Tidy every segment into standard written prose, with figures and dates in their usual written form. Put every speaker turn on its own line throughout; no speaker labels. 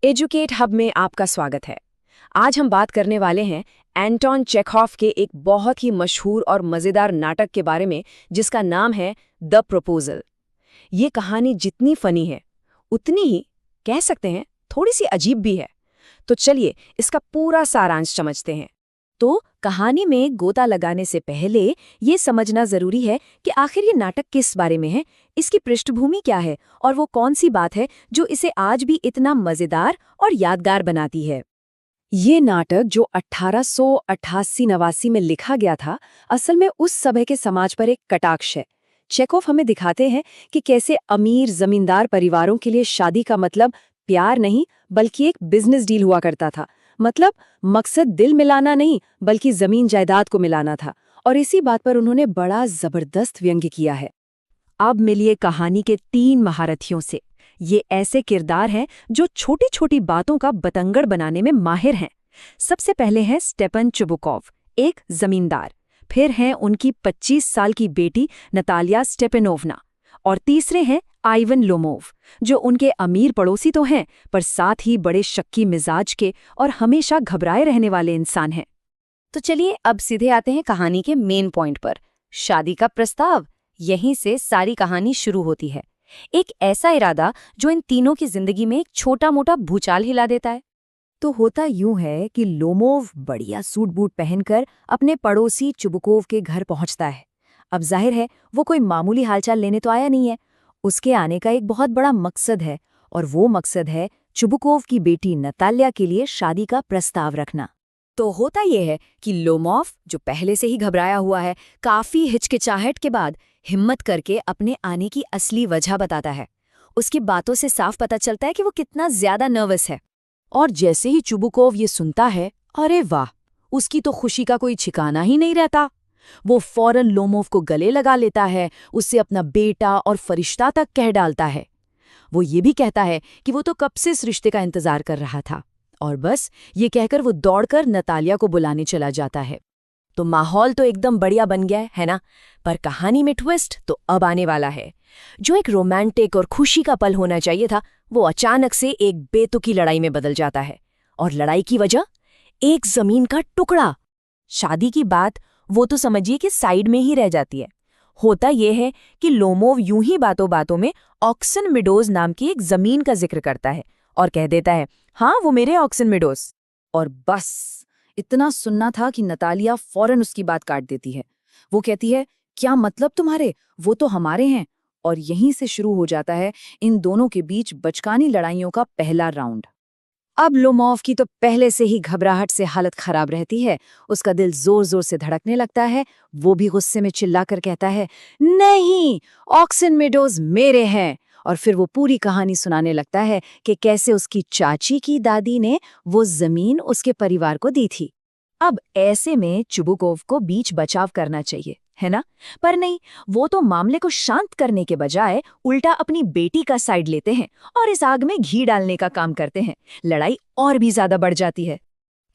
Educate hub में आपका स्वागत है। आज हम बात करने वाले हैं एंटोन चेखोव के एक बहुत ही मशहूर और मज़ेदार नाटक के बारे में जिसका नाम है द प्रपोजल। ये कहानी जितनी फनी है उतनी ही कह सकते हैं थोड़ी सी अजीब भी है। तो चलिए इसका पूरा सारांश समझते हैं। तो कहानी में गोता लगाने से पहले ये समझना जरूरी है कि आखिर ये नाटक किस बारे में है, इसकी पृष्ठभूमि क्या है और वो कौन सी बात है जो इसे आज भी इतना मजेदार और यादगार बनाती है। ये नाटक जो 1888-89 में लिखा गया था, असल में उस समय के समाज पर एक कटाक्ष है। चेखोव हमें दिखाते हैं कि कैसे अमीर जमींदार परिवारों के लिए शादी का मतलब प्यार नहीं बल्कि एक बिजनेस डील हुआ करता था। मतलब मकसद दिल मिलाना नहीं बल्कि जमीन जायदाद को मिलाना था। और इसी बात पर उन्होंने बड़ा जबरदस्त व्यंग्य किया है। अब मिलिए कहानी के 3 महारथियों से। ये ऐसे किरदार हैं जो छोटी छोटी बातों का बतंगड़ बनाने में माहिर हैं। सबसे पहले हैं स्टेपन चुबुकोव, एक जमींदार। फिर हैं उनकी 25 साल की बेटी नतालिया स्टेपनोवना। और तीसरे हैं आइवन लोमोव, जो उनके अमीर पड़ोसी तो हैं पर साथ ही बड़े शक्की मिजाज के और हमेशा घबराए रहने वाले इंसान हैं। तो चलिए अब सीधे आते हैं कहानी के मेन पॉइंट पर, शादी का प्रस्ताव। यहीं से सारी कहानी शुरू होती है। एक ऐसा इरादा जो इन तीनों की जिंदगी में एक छोटा मोटा भूचाल हिला देता है। तो होता यूं है कि लोमोव बढ़िया सूट बूट पहनकर अपने पड़ोसी चुबुकोव के घर पहुंचता है। अब जाहिर है वो कोई मामूली हालचाल लेने तो आया नहीं है। उसके आने का एक बहुत बड़ा मकसद है और वो मकसद है चुबुकोव की बेटी नतालिया के लिए शादी का प्रस्ताव रखना। तो होता यह है कि लोमोव, जो पहले से ही घबराया हुआ है, काफी हिचकिचाहट के बाद हिम्मत करके अपने आने की असली वजह बताता है। उसकी बातों से साफ पता चलता है कि वो कितना ज्यादा नर्वस है। और जैसे ही चुबुकोव ये सुनता है, अरे वाह, उसकी तो खुशी का कोई ठिकाना ही नहीं रहता। वो फौरन लोमोव को गले लगा लेता है, उससे अपना बेटा और फरिश्ता तक कह डालता है। वो ये भी कहता है कि वो तो कब से इस रिश्ते का इंतजार कर रहा था। और बस ये कहकर वो दौड़कर नतालिया को बुलाने चला जाता है। तो माहौल तो एकदम बढ़िया बन गया है ना? पर कहानी में ट्विस्ट तो अब आने वाला है। जो एक रोमांटिक और खुशी का पल होना चाहिए था, वो अचानक से एक बेतुकी लड़ाई में बदल जाता है। और लड़ाई की वजह एक जमीन का टुकड़ा। शादी की बात वो तो समझिए कि साइड में ही रह जाती है। होता यह है कि लोमोव यूं ही बातों बातों में ऑक्सन मिडोज नाम की एक जमीन का जिक्र करता है और कह देता है, हाँ वो मेरे ऑक्सन मिडोज। और बस इतना सुनना था कि नतालिया फौरन उसकी बात काट देती है। वो कहती है, क्या मतलब तुम्हारे, वो तो हमारे हैं। और यहीं से शुरू हो जाता है इन दोनों के बीच बचकानी लड़ाइयों का पहला राउंड। अब लोमोव की तो पहले से ही घबराहट से हालत खराब रहती है। उसका दिल जोर जोर से धड़कने लगता है। वो भी गुस्से में चिल्लाकर कहता है, नहीं, ऑक्सन मेडोज मेरे हैं। और फिर वो पूरी कहानी सुनाने लगता है कि कैसे उसकी चाची की दादी ने वो जमीन उसके परिवार को दी थी। अब ऐसे में चुबुकोव को बीच बचाव करना चाहिए, है ना? पर नहीं, वो तो मामले को शांत करने के बजाय उल्टा अपनी बेटी का साइड लेते हैं और इस आग में घी डालने का काम करते हैं। लड़ाई और भी ज्यादा बढ़ जाती है।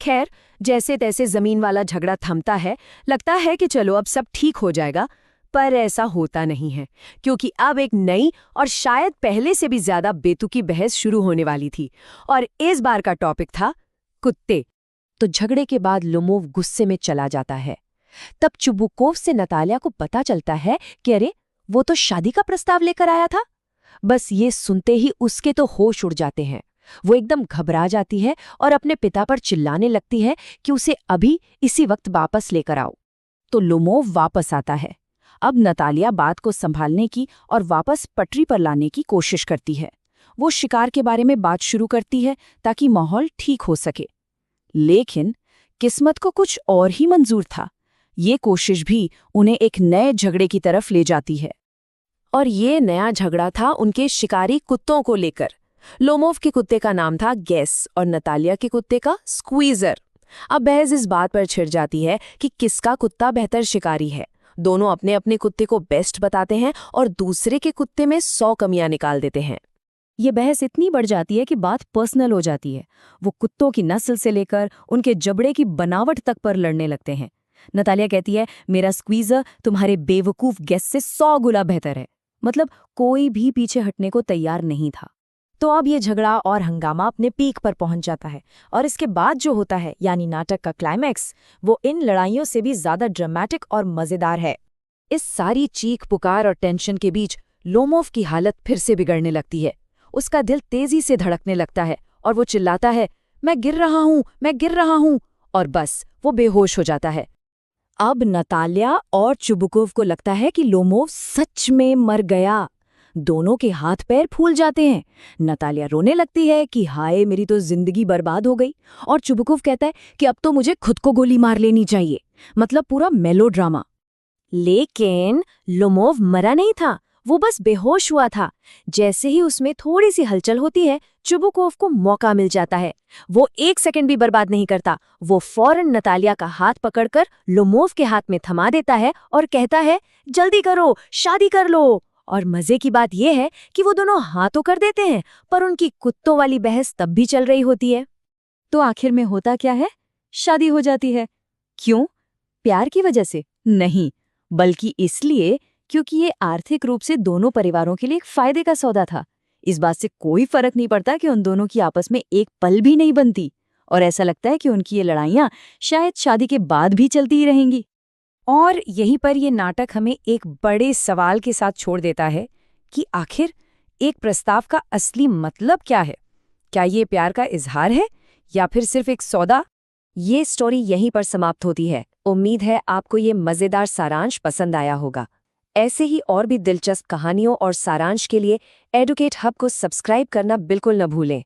खैर, जैसे तैसे जमीन वाला झगड़ा थमता है। लगता है कि चलो अब सब ठीक हो जाएगा, पर ऐसा होता नहीं है, क्योंकि अब एक नई और शायद पहले से भी ज्यादा बेतुकी बहस शुरू होने वाली थी। और इस बार का टॉपिक था कुत्ते। तो झगड़े के बाद लोमोव गुस्से में चला जाता है। तब चुबुकोव से नतालिया को पता चलता है कि अरे, वो तो शादी का प्रस्ताव लेकर आया था। बस ये सुनते ही उसके तो होश उड़ जाते हैं। वो एकदम घबरा जाती है और अपने पिता पर चिल्लाने लगती है कि उसे अभी इसी वक्त वापस लेकर आओ। तो लोमोव वापस आता है। अब नतालिया बात को संभालने की और वापस पटरी पर लाने की कोशिश करती है। वो शिकार के बारे में बात शुरू करती है ताकि माहौल ठीक हो सके। लेकिन किस्मत को कुछ और ही मंजूर था। ये कोशिश भी उन्हें एक नए झगड़े की तरफ ले जाती है। और ये नया झगड़ा था उनके शिकारी कुत्तों को लेकर। लोमोव के कुत्ते का नाम था गैस और नतालिया के कुत्ते का स्क्वीजर। अब बहस इस बात पर छिड़ जाती है कि किसका कुत्ता बेहतर शिकारी है। दोनों अपने अपने कुत्ते को बेस्ट बताते हैं और दूसरे के कुत्ते में 100 कमियां निकाल देते हैं। ये बहस इतनी बढ़ जाती है कि बात पर्सनल हो जाती है। वो कुत्तों की नस्ल से लेकर उनके जबड़े की बनावट तक पर लड़ने लगते हैं। नतालिया कहती है, मेरा स्क्वीजर तुम्हारे बेवकूफ गैस से 100 गुना बेहतर है। मतलब कोई भी पीछे हटने को तैयार नहीं था।
तो अब ये झगड़ा और हंगामा अपने पीक पर पहुंच जाता है, और इसके बाद जो होता है यानी नाटक का क्लाइमैक्स, वो इन लड़ाइयों से भी ज्यादा ड्रामेटिक और मजेदार है।
इस सारी चीख पुकार और टेंशन के बीच लोमोव की हालत फिर से बिगड़ने लगती है। उसका दिल तेजी से धड़कने लगता है और वो चिल्लाता है, मैं गिर रहा हूँ, मैं गिर रहा हूँ, और बस वो बेहोश हो जाता है। अब नताल्या और चुबुकोव को लगता है कि लोमोव सच में मर गया। दोनों के हाथ पैर फूल जाते हैं। नताल्या रोने लगती है कि हाय मेरी तो जिंदगी बर्बाद हो गई, और चुबुकोव कहता है कि अब तो मुझे खुद को गोली मार लेनी चाहिए। मतलब पूरा मेलोड्रामा। लेकिन लोमोव मरा नहीं था, वो बस बेहोश हुआ था। जैसे ही उसमें थोड़ी सी हलचल होती है, चुबुकोव को मौका मिल जाता है। वो 1 सेकंड भी बर्बाद नहीं करता। वो फौरन नताल्या का हाथ पकड़कर लोमोव के हाथ में थमा देता है और कहता है, जल्दी करो, शादी कर लो। और मजे की बात यह है कि वो दोनों हाँ तो कर देते हैं, पर उनकी कुत्तों वाली बहस तब भी चल रही होती है। तो आखिर में होता क्या है? शादी हो जाती है। क्यों? प्यार की वजह से? नहीं, बल्कि इसलिए क्योंकि ये आर्थिक रूप से दोनों परिवारों के लिए एक फायदे का सौदा था। इस बात से कोई फर्क नहीं पड़ता कि उन दोनों की आपस में एक पल भी नहीं बनती, और ऐसा लगता है कि उनकी ये लड़ाइयाँ शायद शादी के बाद भी चलती ही रहेंगी। और यहीं पर ये नाटक हमें एक बड़े सवाल के साथ छोड़ देता है कि आखिर एक प्रस्ताव का असली मतलब क्या है? क्या ये प्यार का इजहार है या फिर सिर्फ एक सौदा? ये स्टोरी यहीं पर समाप्त होती है। उम्मीद है आपको ये मजेदार सारांश पसंद आया होगा। ऐसे ही और भी दिलचस्प कहानियों और सारांश के लिए एडुकेट हब को सब्सक्राइब करना बिल्कुल न भूलें।